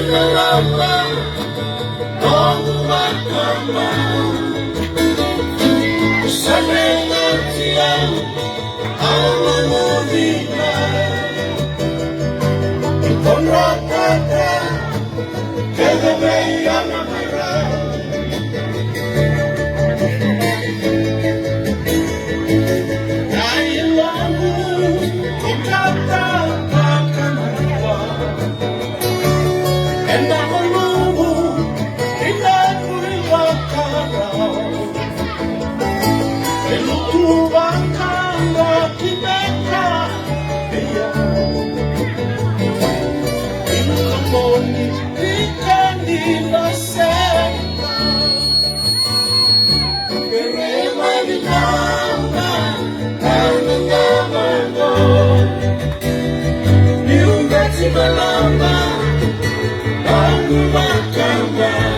lama Tunggu kamu Senengan tiang Al-Mudina Ikonrakata Kegabayan marah Kailanmu Ikata akan lupa Hendak menunggu Tidak berbakarau Elutubangkan bagi mereka Dia Ilmoni ikan di nasenda Kerema di nama Karena nama Diunggat si melamba Bangun mahkamah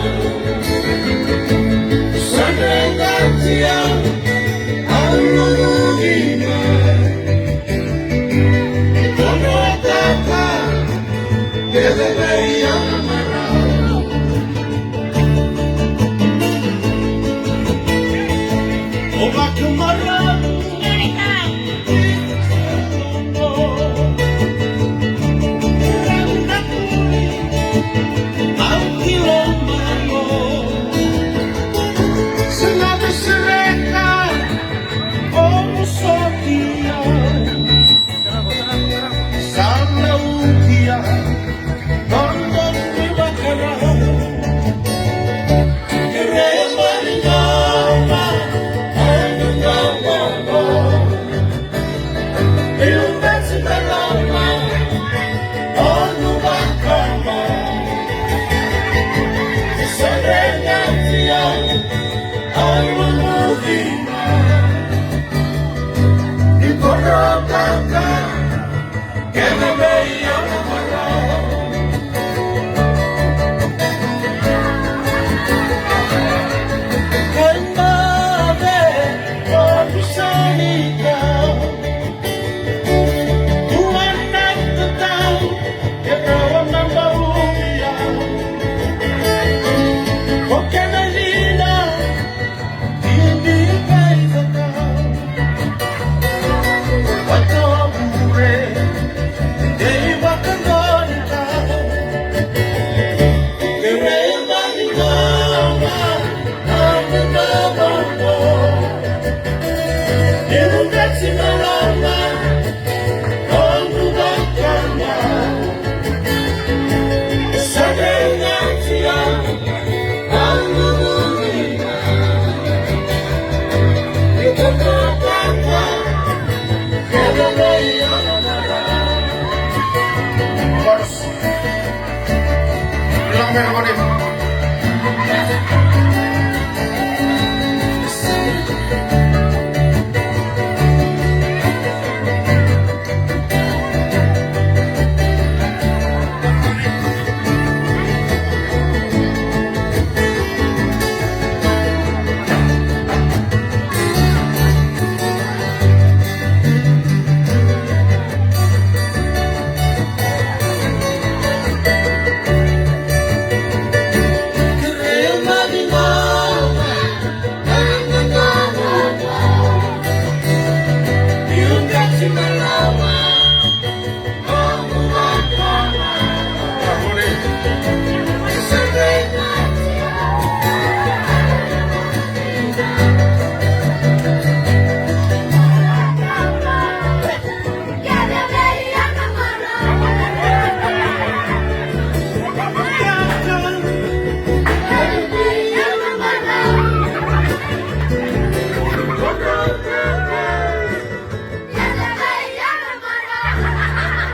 Senengan tiang Al-Mudina Ikonrakata Kegabayan marah Obat kemarau Al-Mudina Ikonrakata Kegabayan marah Kembali Bagusan ikaw Tuhan dan tetap Kekawan ng bahuyan Oke na lina Hindi kay kakao Wato abure Hindi bakang ikaw Kerema di nama Ang nagabang mo Diunggat si malama Ang lubang kanya Sa ganyan siya Al-Mudina Ikonrakata Kegabayan marah Bilang mereka nih.